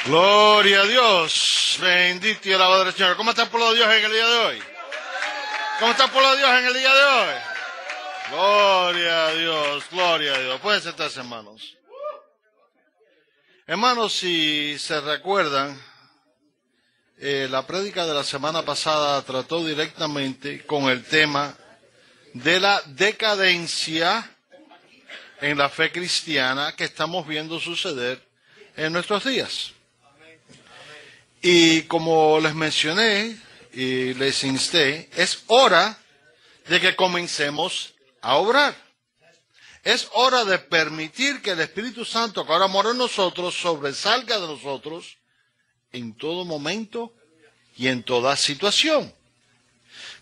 Gloria a Dios, bendito y alabado el Señor. ¿Cómo está el pueblo de Dios en el día de hoy? ¿Cómo está el pueblo de Dios en el día de hoy? Gloria a Dios, gloria a Dios. Pueden sentarse, hermanos. Hermanos, si se recuerdan, la prédica de la semana pasada trató directamente con el tema de la decadencia en la fe cristiana que estamos viendo suceder en nuestros días. Y como les mencioné y les insté, es hora de que comencemos a obrar. Es hora de permitir que el Espíritu Santo, que ahora mora en nosotros, sobresalga de nosotros en todo momento y en toda situación.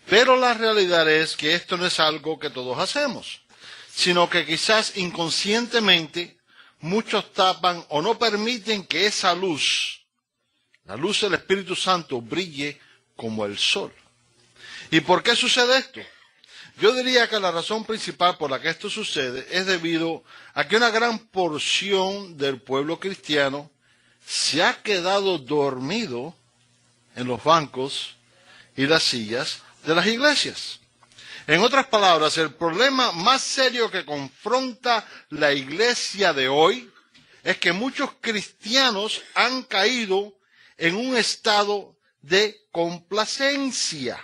Pero la realidad es que esto no es algo que todos hacemos, sino que quizás inconscientemente muchos tapan o no permiten que esa luz, la luz del Espíritu Santo, brille como el sol. ¿Y por qué sucede esto? Yo diría que la razón principal por la que esto sucede es debido a que una gran porción del pueblo cristiano se ha quedado dormido en los bancos y las sillas de las iglesias. En otras palabras, el problema más serio que confronta la iglesia de hoy es que muchos cristianos han caído en un estado de complacencia.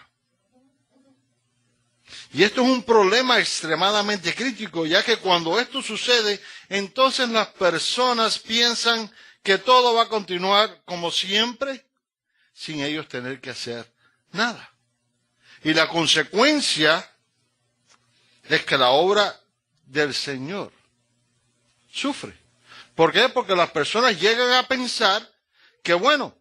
Y esto es un problema extremadamente crítico, ya que cuando esto sucede, entonces las personas piensan que todo va a continuar como siempre, sin ellos tener que hacer nada. Y la consecuencia es que la obra del Señor sufre. ¿Por qué? Porque las personas llegan a pensar que, bueno,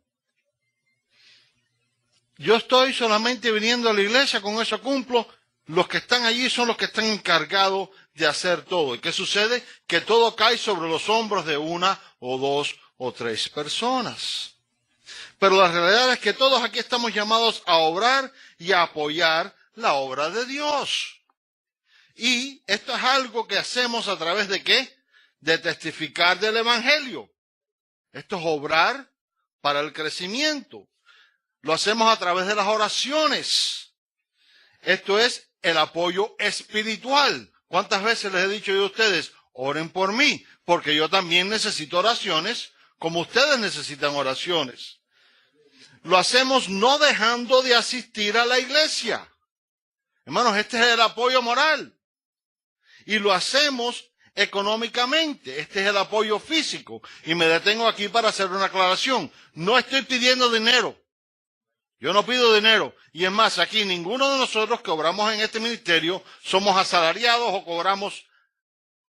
yo estoy solamente viniendo a la iglesia, con eso cumplo, los que están allí son los que están encargados de hacer todo. ¿Y qué sucede? Que todo cae sobre los hombros de una o dos o tres personas. Pero la realidad es que todos aquí estamos llamados a obrar y a apoyar la obra de Dios. Y esto es algo que hacemos a través de ¿qué? De testificar del Evangelio. Esto es obrar para el crecimiento. Lo hacemos a través de las oraciones. Esto es el apoyo espiritual. ¿Cuántas veces les he dicho yo a ustedes? Oren por mí, porque yo también necesito oraciones, como ustedes necesitan oraciones. Lo hacemos no dejando de asistir a la iglesia. Hermanos, este es el apoyo moral. Y lo hacemos económicamente. Este es el apoyo físico. Y me detengo aquí para hacer una aclaración. No estoy pidiendo dinero. Yo no pido dinero. Y es más, aquí ninguno de nosotros que obramos en este ministerio somos asalariados o cobramos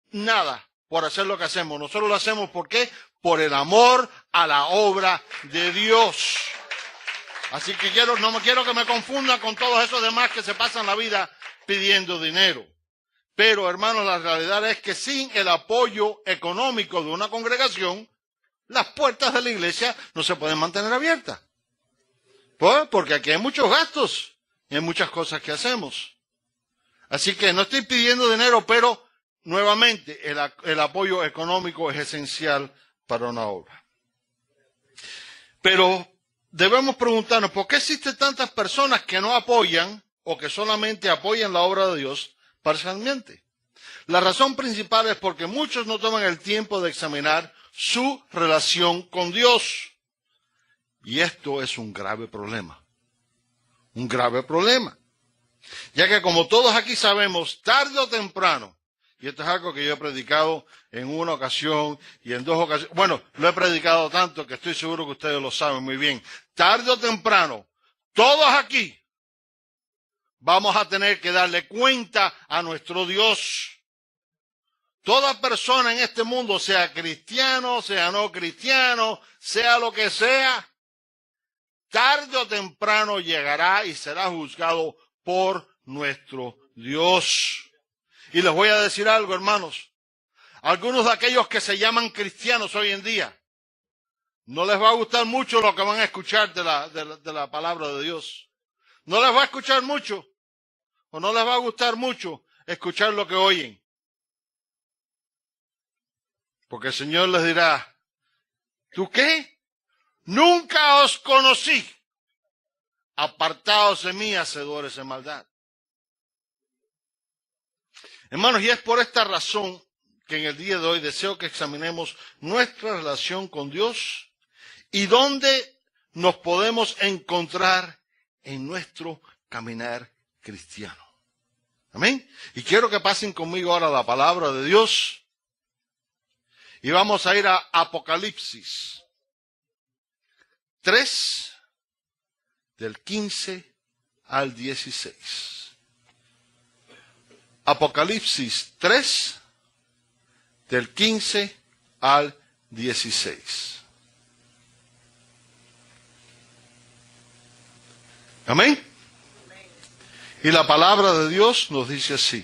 nada por hacer lo que hacemos. Nosotros lo hacemos ¿por qué? Por el amor a la obra de Dios. Así que no me quiero que me confundan con todos esos demás que se pasan la vida pidiendo dinero. Pero, hermanos, la realidad es que sin el apoyo económico de una congregación, las puertas de la iglesia no se pueden mantener abiertas. Pues, porque aquí hay muchos gastos y hay muchas cosas que hacemos. Así que no estoy pidiendo dinero, pero nuevamente el apoyo económico es esencial para una obra. Pero debemos preguntarnos, ¿por qué existen tantas personas que no apoyan o que solamente apoyan la obra de Dios parcialmente? La razón principal es porque muchos no toman el tiempo de examinar su relación con Dios. Y esto es un grave problema. Un grave problema. Ya que como todos aquí sabemos, tarde o temprano, y esto es algo que yo he predicado en una ocasión y en dos ocasiones, bueno, lo he predicado tanto que estoy seguro que ustedes lo saben muy bien. Tarde o temprano, todos aquí vamos a tener que darle cuenta a nuestro Dios. Toda persona en este mundo, sea cristiano, sea no cristiano, sea lo que sea, tarde o temprano llegará y será juzgado por nuestro Dios. Y les voy a decir algo, hermanos. Algunos de aquellos que se llaman cristianos hoy en día No les va a gustar mucho lo que van a escuchar de la palabra de Dios. No les va a escuchar mucho, o no les va a gustar mucho escuchar lo que oyen. Porque el Señor les dirá, ¿tú qué? Nunca os conocí. Apartaos de mí, hacedores de maldad. Hermanos, y es por esta razón que en el día de hoy deseo que examinemos nuestra relación con Dios y dónde nos podemos encontrar en nuestro caminar cristiano. Amén. Y quiero que pasen conmigo ahora la palabra de Dios y vamos a ir a Apocalipsis 3, del 15 al 16. Apocalipsis 3, del 15 al 16. Amén. Y la palabra de Dios nos dice así.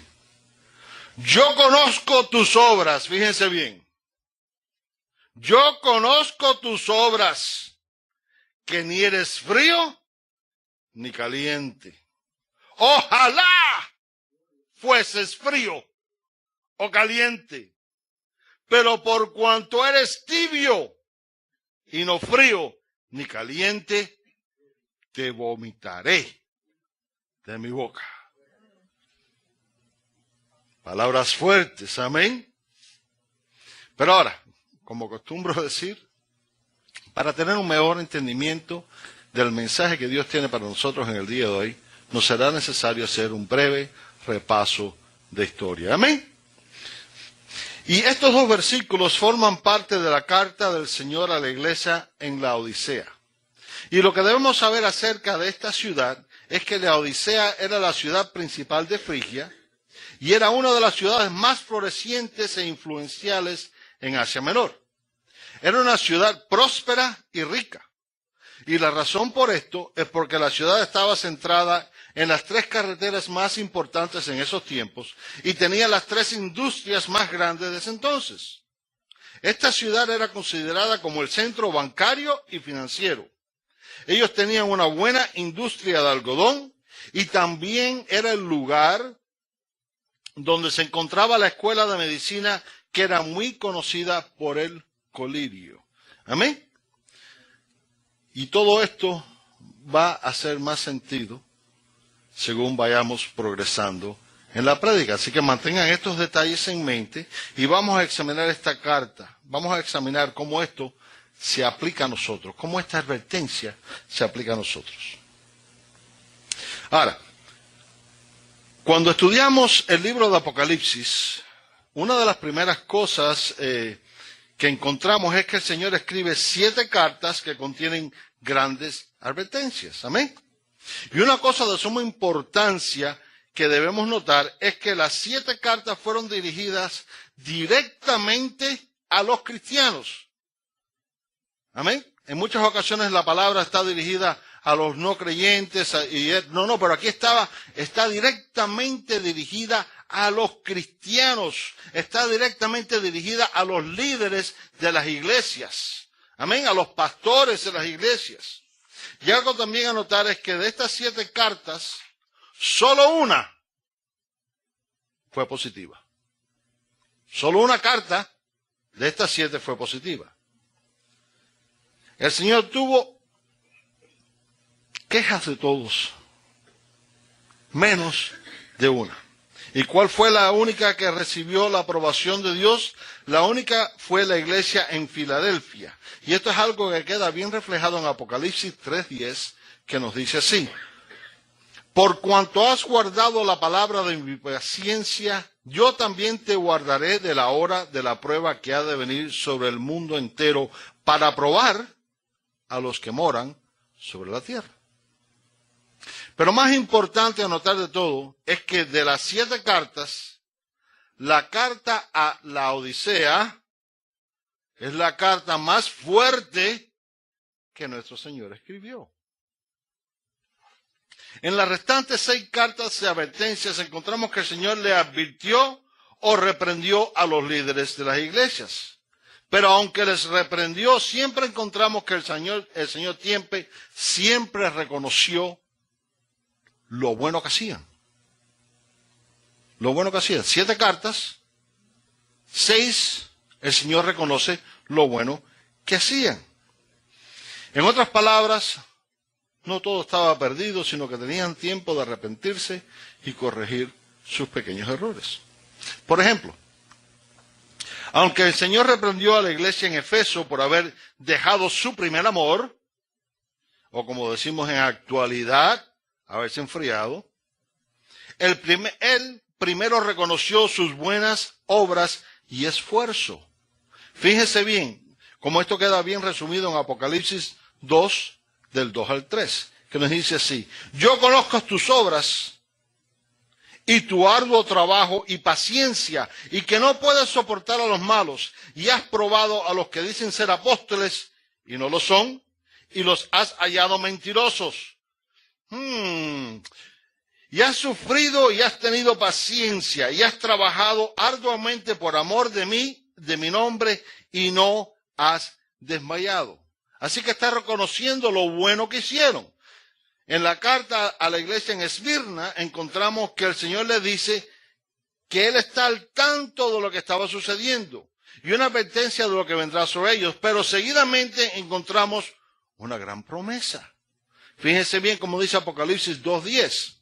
Yo conozco tus obras, fíjense bien. Yo conozco tus obras, que ni eres frío ni caliente. Ojalá fueses frío o caliente, pero por cuanto eres tibio y no frío ni caliente, te vomitaré de mi boca. Palabras fuertes, amén. Pero ahora, como acostumbro decir, para tener un mejor entendimiento del mensaje que Dios tiene para nosotros en el día de hoy, nos será necesario hacer un breve repaso de historia. Amén. Y estos dos versículos forman parte de la carta del Señor a la iglesia en Laodicea. Y lo que debemos saber acerca de esta ciudad es que Laodicea era la ciudad principal de Frigia y era una de las ciudades más florecientes e influenciales en Asia Menor. Era una ciudad próspera y rica. Y la razón por esto es porque la ciudad estaba centrada en las tres carreteras más importantes en esos tiempos y tenía las tres industrias más grandes de ese entonces. Esta ciudad era considerada como el centro bancario y financiero. Ellos tenían una buena industria de algodón y también era el lugar donde se encontraba la escuela de medicina que era muy conocida por el colirio. Amén. Y todo esto va a hacer más sentido según vayamos progresando en la prédica. Así que mantengan estos detalles en mente y vamos a examinar esta carta. Vamos a examinar cómo esto se aplica a nosotros, cómo esta advertencia se aplica a nosotros. Ahora, cuando estudiamos el libro de Apocalipsis, una de las primeras cosas que encontramos es que el Señor escribe 7 cartas que contienen grandes advertencias. Amén. Y una cosa de suma importancia que debemos notar es que las 7 cartas fueron dirigidas directamente a los cristianos. Amén. En muchas ocasiones la palabra está dirigida a los no creyentes, pero aquí está directamente dirigida a los cristianos, está directamente dirigida a los líderes de las iglesias, amén, a los pastores de las iglesias. Y algo también a notar es que de estas 7 cartas, solo una fue positiva. Solo una carta de estas 7 fue positiva. El Señor tuvo quejas de todos, menos de una. ¿Y cuál fue la única que recibió la aprobación de Dios? La única fue la iglesia en Filadelfia. Y esto es algo que queda bien reflejado en Apocalipsis 3:10, que nos dice así. Por cuanto has guardado la palabra de mi paciencia, yo también te guardaré de la hora de la prueba que ha de venir sobre el mundo entero para probar a los que moran sobre la tierra. Pero más importante a notar de todo es que de las 7 cartas, la carta a Laodicea es la carta más fuerte que nuestro Señor escribió. En las restantes 6 cartas de advertencias encontramos que el Señor le advirtió o reprendió a los líderes de las iglesias. Pero aunque les reprendió, siempre encontramos que el Señor siempre reconoció lo bueno que hacían. Lo bueno que hacían. 7 cartas, 6, el Señor reconoce lo bueno que hacían. En otras palabras, no todo estaba perdido, sino que tenían tiempo de arrepentirse y corregir sus pequeños errores. Por ejemplo, aunque el Señor reprendió a la iglesia en Efeso por haber dejado su primer amor, o como decimos en actualidad, haberse enfriado, él primero reconoció sus buenas obras y esfuerzo. Fíjese bien, como esto queda bien resumido en Apocalipsis 2, del 2 al 3, que nos dice así: yo conozco tus obras y tu arduo trabajo y paciencia, y que no puedes soportar a los malos, y has probado a los que dicen ser apóstoles y no lo son, y los has hallado mentirosos. Y has sufrido y has tenido paciencia, y has trabajado arduamente por amor de mí, de mi nombre, y no has desmayado. Así que está reconociendo lo bueno que hicieron. En la carta a la iglesia en Esmirna encontramos que el Señor le dice que Él está al tanto de lo que estaba sucediendo y una advertencia de lo que vendrá sobre ellos, pero seguidamente encontramos una gran promesa. Fíjense bien como dice Apocalipsis 2:10.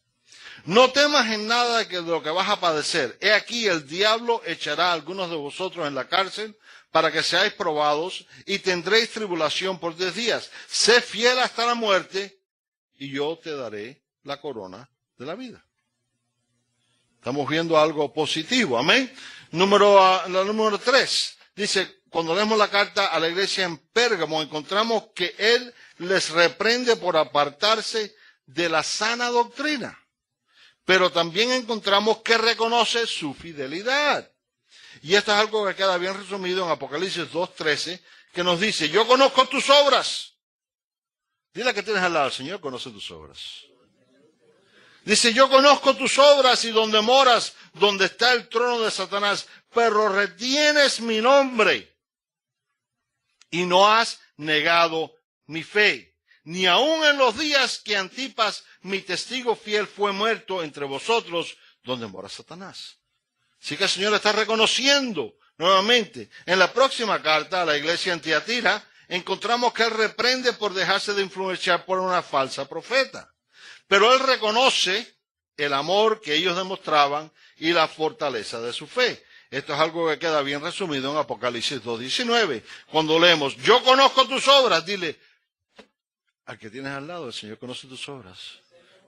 No temas en nada de lo que vas a padecer. He aquí el diablo echará a algunos de vosotros en la cárcel para que seáis probados y tendréis tribulación por 10 días. Sé fiel hasta la muerte y yo te daré la corona de la vida. Estamos viendo algo positivo, amén. Número 3, dice, cuando leemos la carta a la iglesia en Pérgamo, encontramos que Él les reprende por apartarse de la sana doctrina. Pero también encontramos que reconoce su fidelidad. Y esto es algo que queda bien resumido en Apocalipsis 2:13, que nos dice, yo conozco tus obras. Dile que tienes al lado, el Señor conoce tus obras. Dice, yo conozco tus obras y donde moras, donde está el trono de Satanás, pero retienes mi nombre y no has negado mi fe. Ni aun en los días que Antipas, mi testigo fiel, fue muerto entre vosotros, donde mora Satanás. Así que el Señor está reconociendo nuevamente. En la próxima carta a la iglesia en Tiatira, encontramos que Él reprende por dejarse de influenciar por una falsa profeta. Pero Él reconoce el amor que ellos demostraban y la fortaleza de su fe. Esto es algo que queda bien resumido en Apocalipsis 2:19. Cuando leemos, yo conozco tus obras, dile al que tienes al lado, el Señor conoce tus obras.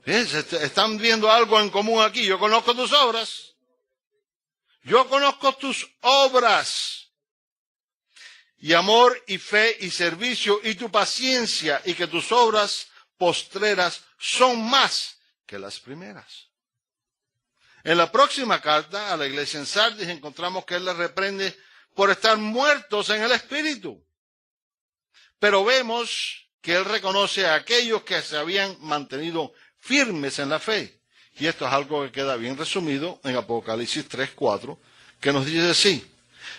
Fíjense, están viendo algo en común aquí. Yo conozco tus obras. Yo conozco tus obras. Y amor y fe y servicio y tu paciencia, y que tus obras postreras son más que las primeras. En la próxima carta a la iglesia en Sardis encontramos que Él les reprende por estar muertos en el espíritu. Pero vemos que Él reconoce a aquellos que se habían mantenido firmes en la fe. Y esto es algo que queda bien resumido en Apocalipsis 3:4, que nos dice así.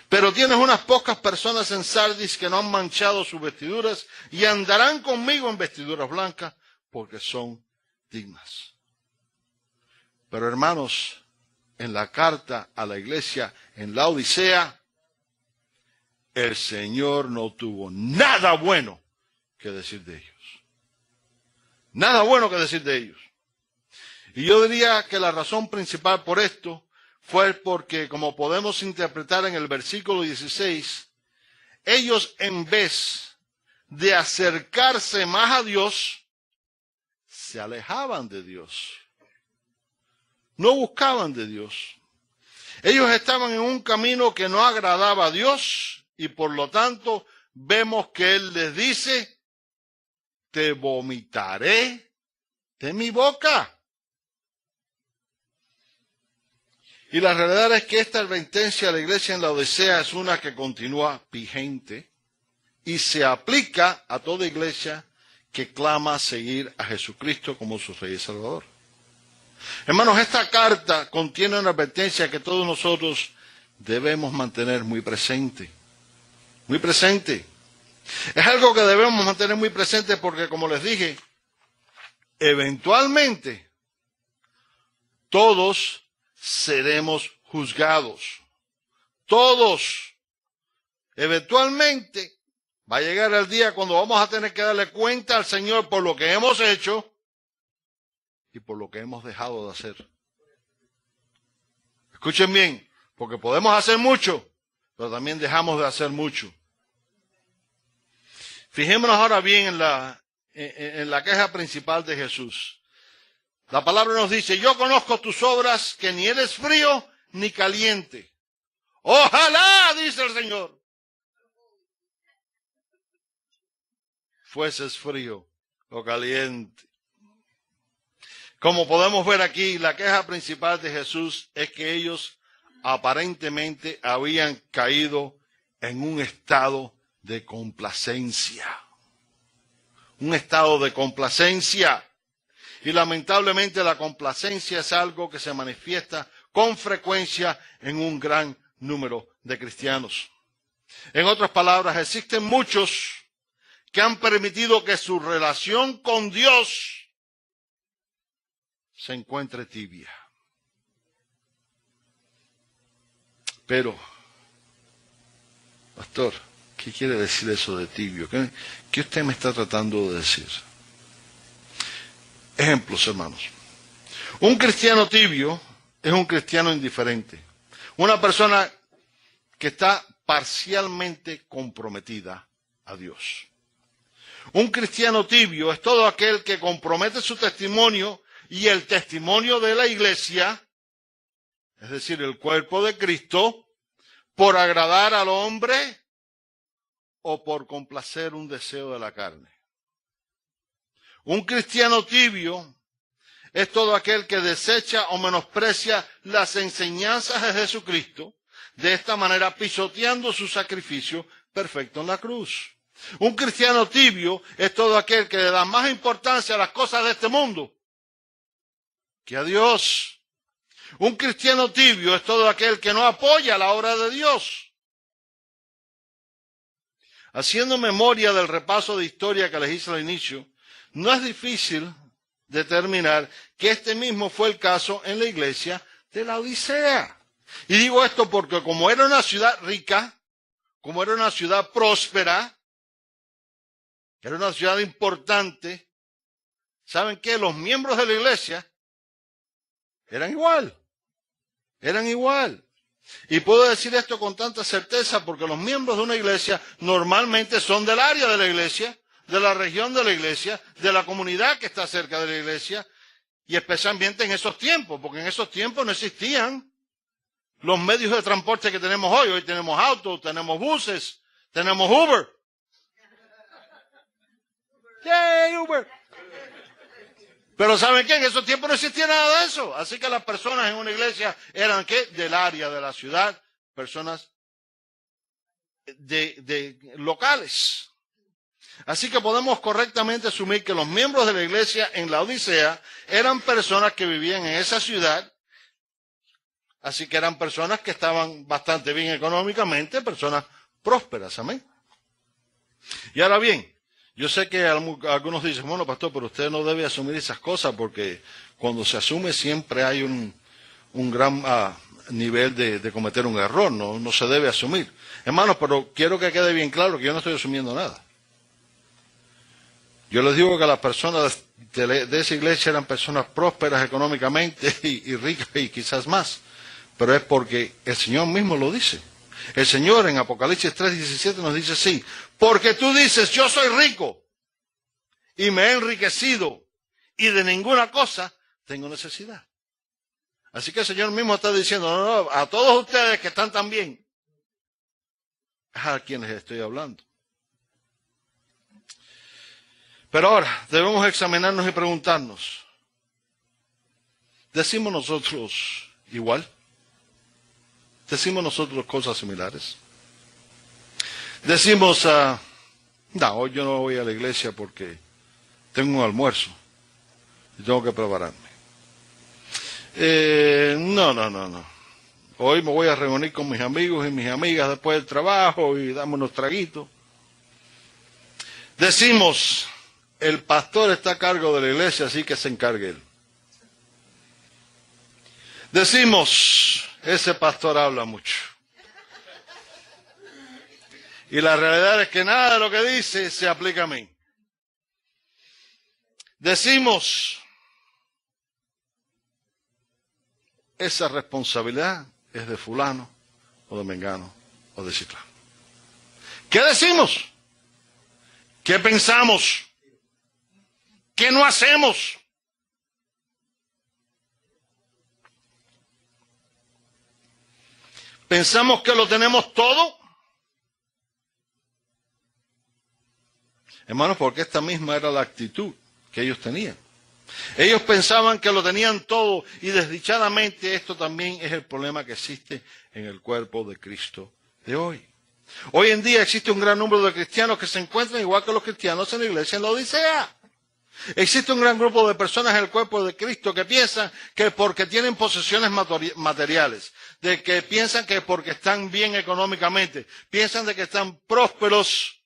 Pero tienes unas pocas personas en Sardis que no han manchado sus vestiduras y andarán conmigo en vestiduras blancas porque son dignas. Pero hermanos, en la carta a la iglesia en la Odisea, el Señor no tuvo nada bueno que decir de ellos. Nada bueno que decir de ellos. Y yo diría que la razón principal por esto fue porque, como podemos interpretar en el versículo 16, ellos en vez de acercarse más a Dios, se alejaban de Dios. No buscaban de Dios. Ellos estaban en un camino que no agradaba a Dios y por lo tanto vemos que Él les dice, te vomitaré de mi boca. Y la realidad es que esta advertencia a la iglesia en la Odisea es una que continúa vigente y se aplica a toda iglesia que clama seguir a Jesucristo como su Rey y Salvador. Hermanos, esta carta contiene una advertencia que todos nosotros debemos mantener muy presente. muy presente. Es algo que debemos mantener muy presente porque, como les dije, eventualmente todos seremos juzgados. Todos. Eventualmente va a llegar el día cuando vamos a tener que darle cuenta al Señor por lo que hemos hecho y por lo que hemos dejado de hacer. Escuchen bien, porque podemos hacer mucho, pero también dejamos de hacer mucho. Fijémonos ahora bien en la queja principal de Jesús. La palabra nos dice, yo conozco tus obras, que ni eres frío ni caliente. Ojalá, dice el Señor, fueses frío o caliente. Como podemos ver aquí, la queja principal de Jesús es que ellos aparentemente habían caído en un estado de complacencia. Un estado de complacencia. Y lamentablemente la complacencia es algo que se manifiesta con frecuencia en un gran número de cristianos. En otras palabras, existen muchos que han permitido que su relación con Dios se encuentre tibia. Pero, pastor, ¿qué quiere decir eso de tibio? ¿Qué usted me está tratando de decir? Ejemplos, hermanos. Un cristiano tibio es un cristiano indiferente. Una persona que está parcialmente comprometida a Dios. Un cristiano tibio es todo aquel que compromete su testimonio y el testimonio de la iglesia, es decir, el cuerpo de Cristo, por agradar al hombre o por complacer un deseo de la carne. Un cristiano tibio es todo aquel que desecha o menosprecia las enseñanzas de Jesucristo, de esta manera pisoteando su sacrificio perfecto en la cruz. Un cristiano tibio es todo aquel que le da más importancia a las cosas de este mundo que a Dios. Un cristiano tibio es todo aquel que no apoya la obra de Dios. Haciendo memoria del repaso de historia que les hice al inicio, no es difícil determinar que este mismo fue el caso en la iglesia de la Odisea. Y digo esto porque como era una ciudad rica, como era una ciudad próspera, era una ciudad importante, ¿saben qué? Los miembros de la iglesia eran igual. Y puedo decir esto con tanta certeza porque los miembros de una iglesia normalmente son del área de la iglesia, de la región de la iglesia, de la comunidad que está cerca de la iglesia, y especialmente en esos tiempos, porque en esos tiempos no existían los medios de transporte que tenemos hoy. Hoy tenemos autos, tenemos buses, tenemos Uber. ¡Yay, Uber! Pero ¿saben qué? En esos tiempos no existía nada de eso. Así que las personas en una iglesia eran, ¿qué? Del área de la ciudad, personas de locales. Así que podemos correctamente asumir que los miembros de la iglesia en la Odisea eran personas que vivían en esa ciudad. Así que eran personas que estaban bastante bien económicamente, personas prósperas, amén. Y ahora bien, yo sé que algunos dicen, bueno, pastor, pero usted no debe asumir esas cosas porque cuando se asume siempre hay un gran nivel de cometer un error, no se debe asumir. Hermanos, pero quiero que quede bien claro que yo no estoy asumiendo nada. Yo les digo que las personas de esa iglesia eran personas prósperas económicamente y ricas y quizás más, pero es porque el Señor mismo lo dice. El Señor en Apocalipsis 3:17 nos dice así, porque tú dices, yo soy rico y me he enriquecido y de ninguna cosa tengo necesidad. Así que el Señor mismo está diciendo, no, a todos ustedes que están tan bien, es a quienes estoy hablando. Pero ahora debemos examinarnos y preguntarnos, ¿decimos nosotros igual? ¿Decimos nosotros cosas similares? Decimos, no, hoy yo no voy a la iglesia porque tengo un almuerzo y tengo que prepararme. No. Hoy me voy a reunir con mis amigos y mis amigas después del trabajo y damos unos traguitos. Decimos, el pastor está a cargo de la iglesia, así que se encargue él. Decimos, ese pastor habla mucho. Y la realidad es que nada de lo que dice se aplica a mí. Decimos, esa responsabilidad es de fulano, o de mengano, o de ciclano. ¿Qué decimos? ¿Qué pensamos? ¿Qué no hacemos? ¿Pensamos que lo tenemos todo? Hermanos, porque esta misma era la actitud que ellos tenían. Ellos pensaban que lo tenían todo y desdichadamente esto también es el problema que existe en el cuerpo de Cristo de hoy. Hoy en día existe un gran número de cristianos que se encuentran igual que los cristianos en la iglesia en la Odisea. Existe un gran grupo de personas en el cuerpo de Cristo que piensan que porque tienen posesiones materiales, de que piensan que porque están bien económicamente, piensan de que están prósperos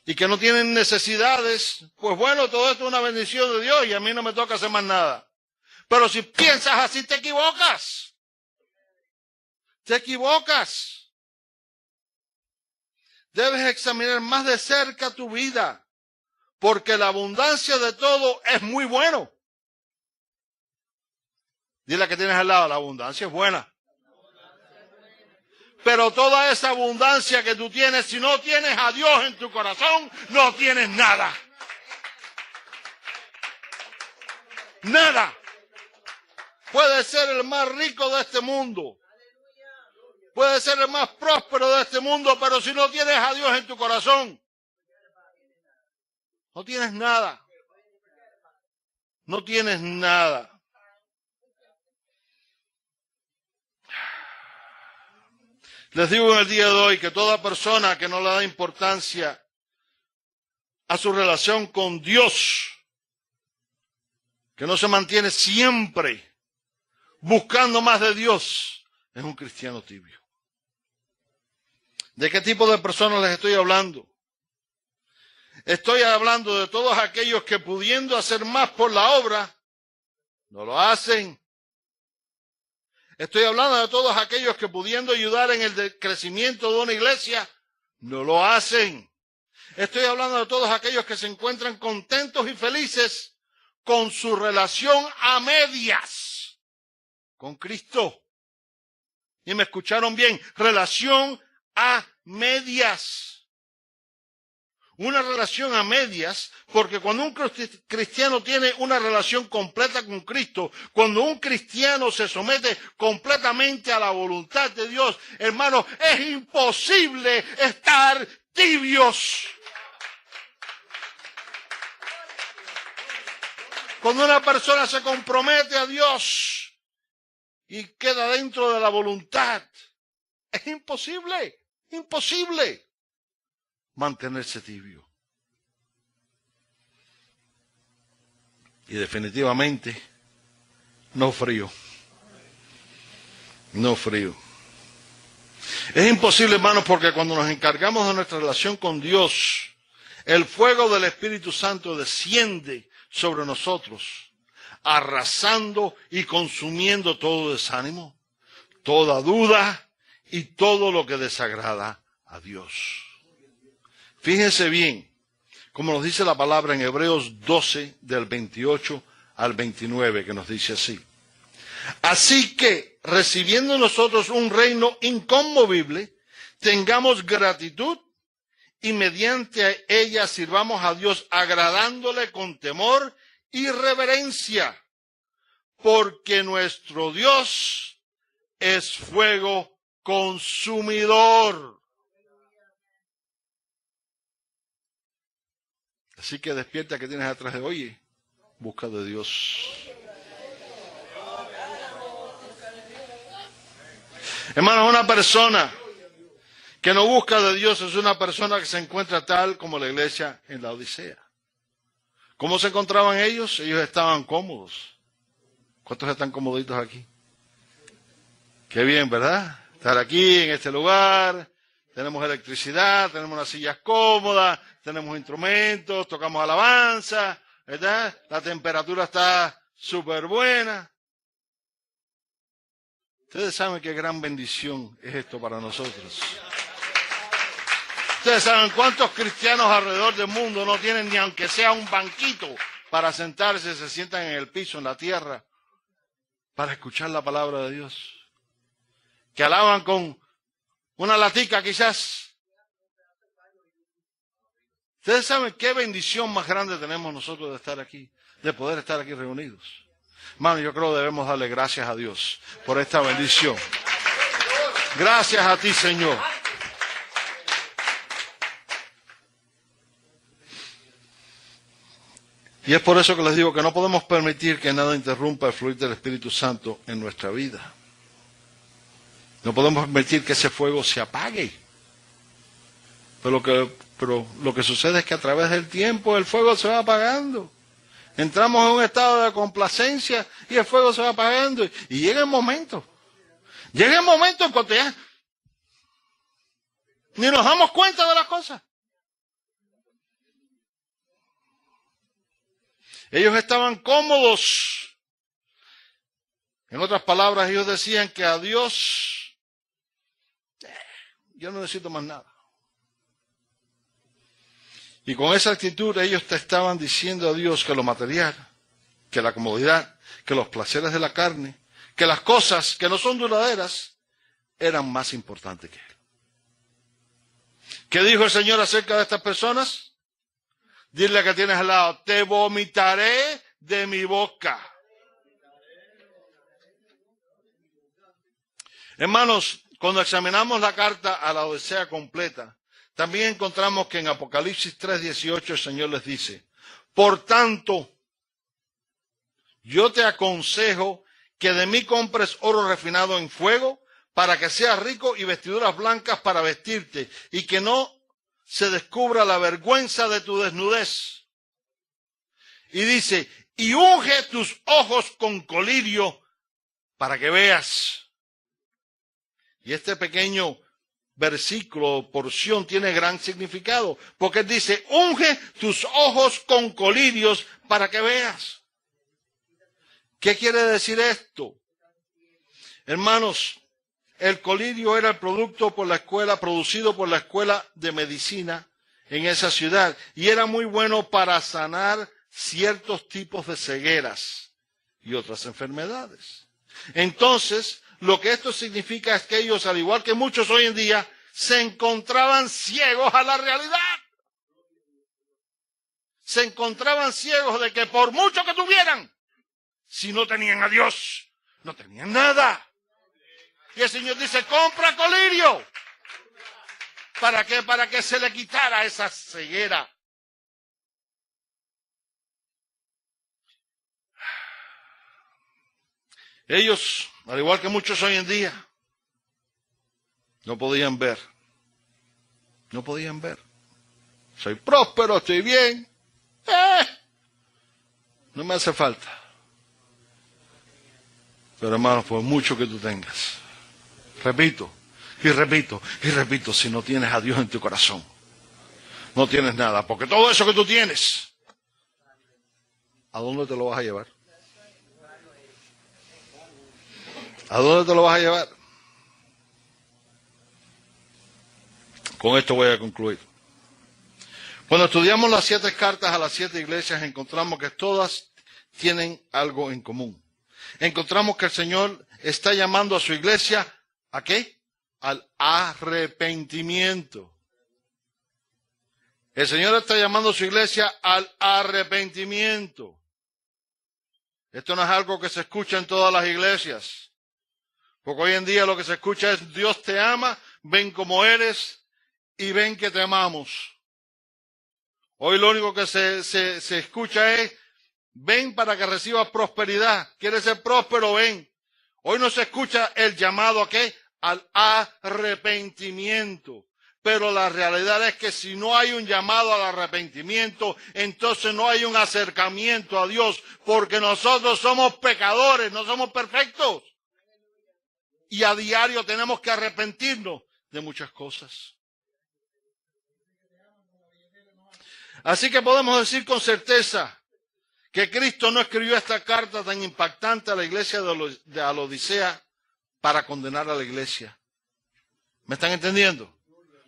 y que no tienen necesidades, pues bueno, todo esto es una bendición de Dios y a mí no me toca hacer más nada. Pero si piensas así te equivocas. Te equivocas. Debes examinar más de cerca tu vida, porque la abundancia de todo es muy bueno. Dile a que tienes al lado, la abundancia es buena. Pero toda esa abundancia que tú tienes, si no tienes a Dios en tu corazón, no tienes nada. Nada. Puedes ser el más rico de este mundo. Puedes ser el más próspero de este mundo, pero si no tienes a Dios en tu corazón, no tienes nada. No tienes nada. Les digo en el día de hoy que toda persona que no le da importancia a su relación con Dios, que no se mantiene siempre buscando más de Dios, es un cristiano tibio. ¿De qué tipo de personas les estoy hablando? Estoy hablando de todos aquellos que pudiendo hacer más por la obra, no lo hacen. Estoy hablando de todos aquellos que pudiendo ayudar en el crecimiento de una iglesia, no lo hacen. Estoy hablando de todos aquellos que se encuentran contentos y felices con su relación a medias con Cristo. Y me escucharon bien, relación a medias. Una relación a medias, porque cuando un cristiano tiene una relación completa con Cristo, cuando un cristiano se somete completamente a la voluntad de Dios, hermano, es imposible estar tibios. Cuando una persona se compromete a Dios y queda dentro de la voluntad, es imposible mantenerse tibio. Y definitivamente no frío. No frío. Es imposible, hermanos, porque cuando nos encargamos de nuestra relación con Dios, el fuego del Espíritu Santo desciende sobre nosotros, arrasando y consumiendo todo desánimo, toda duda y todo lo que desagrada a Dios. Fíjense bien, como nos dice la palabra en Hebreos 12, del 28 al 29, que nos dice así. Así que, recibiendo nosotros un reino inconmovible, tengamos gratitud y mediante ella sirvamos a Dios agradándole con temor y reverencia, porque nuestro Dios es fuego consumidor. Así que despierta que tienes atrás de hoy, busca de Dios. Hermano, una persona que no busca de Dios es una persona que se encuentra tal como la iglesia en la Odisea. ¿Cómo se encontraban ellos? Ellos estaban cómodos. ¿Cuántos están comoditos aquí? Qué bien, ¿verdad? Estar aquí en este lugar. Tenemos electricidad, tenemos unas sillas cómodas, tenemos instrumentos, tocamos alabanza, ¿verdad? La temperatura está súper buena. Ustedes saben qué gran bendición es esto para nosotros. Ustedes saben cuántos cristianos alrededor del mundo no tienen ni aunque sea un banquito para sentarse, se sientan en el piso, en la tierra, para escuchar la palabra de Dios. Que alaban con una latica quizás. Ustedes saben qué bendición más grande tenemos nosotros de estar aquí, de poder estar aquí reunidos. Hermano, yo creo que debemos darle gracias a Dios por esta bendición. Gracias a ti, Señor. Y es por eso que les digo que no podemos permitir que nada interrumpa el fluir del Espíritu Santo en nuestra vida. No podemos permitir que ese fuego se apague. Pero lo que sucede es que a través del tiempo el fuego se va apagando. Entramos en un estado de complacencia y el fuego se va apagando. Y llega el momento en cuanto ya ni nos damos cuenta de las cosas. Ellos estaban cómodos. En otras palabras, ellos decían que a Dios, yo no necesito más nada. Y con esa actitud ellos te estaban diciendo a Dios que lo material, que la comodidad, que los placeres de la carne, que las cosas que no son duraderas, eran más importantes que Él. ¿Qué dijo el Señor acerca de estas personas? Dile que tienes al lado, te vomitaré de mi boca. Hermanos, cuando examinamos la carta a la Odisea completa, también encontramos que en Apocalipsis 3:18 el Señor les dice, por tanto, yo te aconsejo que de mí compres oro refinado en fuego, para que seas rico y vestiduras blancas para vestirte, y que no se descubra la vergüenza de tu desnudez. Y dice, y unge tus ojos con colirio para que veas. Y este pequeño versículo, porción, tiene gran significado, porque él dice, unge tus ojos con colirios para que veas. ¿Qué quiere decir esto? Hermanos, el colirio era el producto producido por la escuela de medicina en esa ciudad, y era muy bueno para sanar ciertos tipos de cegueras y otras enfermedades. Entonces, lo que esto significa es que ellos, al igual que muchos hoy en día, se encontraban ciegos a la realidad. Se encontraban ciegos de que por mucho que tuvieran, si no tenían a Dios, no tenían nada. Y el Señor dice, compra colirio. ¿Para qué? Para que se le quitara esa ceguera. Ellos, al igual que muchos hoy en día, no podían ver. No podían ver. Soy próspero, estoy bien. No me hace falta. Pero hermanos, por mucho que tú tengas, repito, y repito, y repito, si no tienes a Dios en tu corazón, no tienes nada. Porque todo eso que tú tienes, ¿a dónde te lo vas a llevar? ¿A dónde te lo vas a llevar? Con esto voy a concluir. Cuando estudiamos las 7 cartas a las 7 iglesias, encontramos que todas tienen algo en común. Encontramos que el Señor está llamando a su iglesia, ¿a qué? Al arrepentimiento. El Señor está llamando a su iglesia al arrepentimiento. Esto no es algo que se escucha en todas las iglesias. Porque hoy en día lo que se escucha es, Dios te ama, ven como eres y ven que te amamos. Hoy lo único que se escucha es, ven para que recibas prosperidad. ¿Quieres ser próspero? Ven. Hoy no se escucha el llamado ¿a qué? Al arrepentimiento. Pero la realidad es que si no hay un llamado al arrepentimiento, entonces no hay un acercamiento a Dios, porque nosotros somos pecadores, no somos perfectos. y a diario tenemos que arrepentirnos de muchas cosas. Así que podemos decir con certeza que Cristo no escribió esta carta tan impactante a la iglesia de la Odisea para condenar a la iglesia. ¿Me están entendiendo?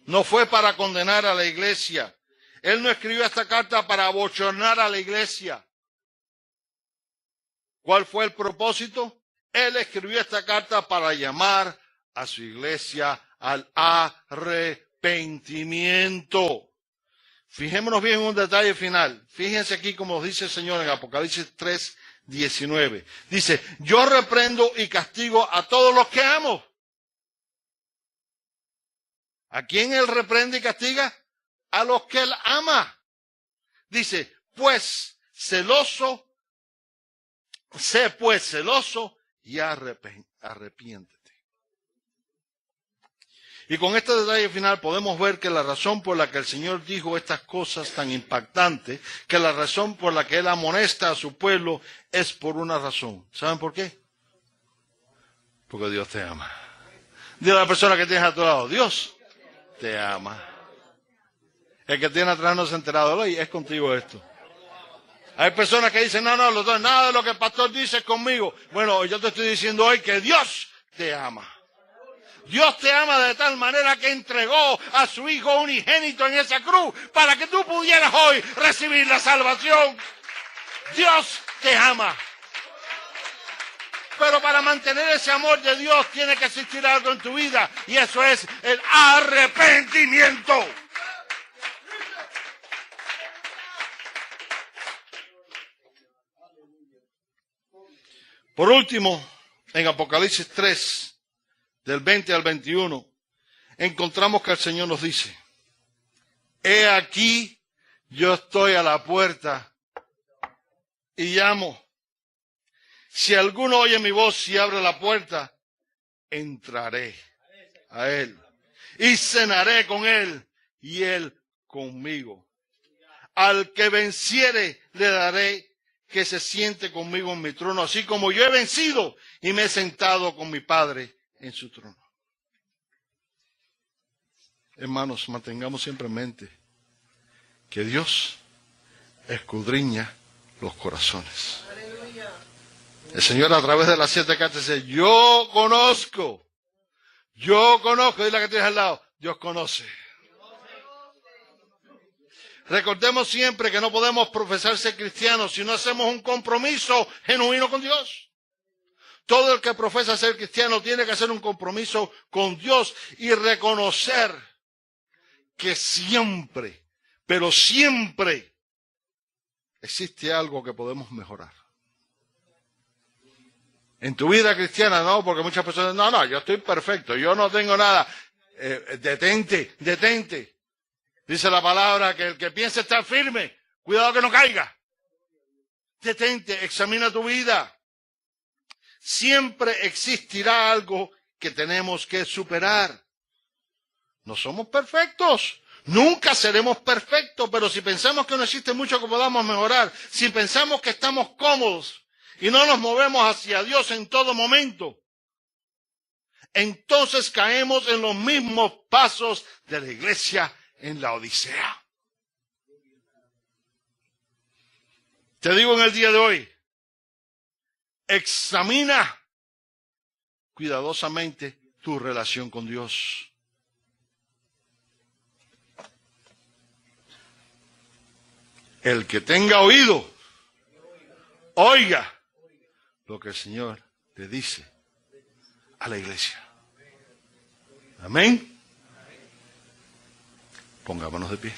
No fue para condenar a la iglesia. Él no escribió esta carta para abochornar a la iglesia. ¿Cuál fue el propósito? Él escribió esta carta para llamar a su iglesia al arrepentimiento. Fijémonos bien en un detalle final. Fíjense aquí como dice el Señor en Apocalipsis 3:19. Dice, yo reprendo y castigo a todos los que amo. ¿A quién Él reprende y castiga? A los que Él ama. Dice, sé pues celoso y arrepiéntete. Y con este detalle final podemos ver que la razón por la que el Señor dijo estas cosas tan impactantes, que la razón por la que Él amonesta a su pueblo es por una razón. ¿Saben por qué? Porque Dios te ama. Dile a la persona que tienes a tu lado, Dios te ama. El que tiene atrás no se ha enterado de hoy, es contigo esto. Hay personas que dicen, no, nada de lo que el pastor dice es conmigo. Bueno, yo te estoy diciendo hoy que Dios te ama. Dios te ama de tal manera que entregó a su Hijo unigénito en esa cruz para que tú pudieras hoy recibir la salvación. Dios te ama. Pero para mantener ese amor de Dios tiene que existir algo en tu vida y eso es el arrepentimiento. Por último, en Apocalipsis 3, del 20 al 21, encontramos que el Señor nos dice, he aquí, yo estoy a la puerta y llamo. Si alguno oye mi voz y abre la puerta, entraré a él y cenaré con él y él conmigo. Al que venciere le daré que se siente conmigo en mi trono, así como yo he vencido y me he sentado con mi Padre en su trono. Hermanos, mantengamos siempre en mente que Dios escudriña los corazones. El Señor a través de las 7 cartas dice, yo conozco, dile a que tienes al lado, Dios conoce. Recordemos siempre que no podemos profesar ser cristianos si no hacemos un compromiso genuino con Dios. Todo el que profesa ser cristiano tiene que hacer un compromiso con Dios y reconocer que siempre, pero siempre, existe algo que podemos mejorar. En tu vida cristiana no, porque muchas personas, no, yo estoy perfecto, yo no tengo nada. Detente. Dice la palabra que el que piensa estar firme, cuidado que no caiga. Detente, examina tu vida. Siempre existirá algo que tenemos que superar. No somos perfectos. Nunca seremos perfectos, pero si pensamos que no existe mucho que podamos mejorar, si pensamos que estamos cómodos y no nos movemos hacia Dios en todo momento, entonces caemos en los mismos pasos de la iglesia en la Odisea. Te digo en el día de hoy, examina cuidadosamente tu relación con Dios. El que tenga oído, oiga lo que el Señor le dice a la iglesia. Amén. Pongámonos de pie.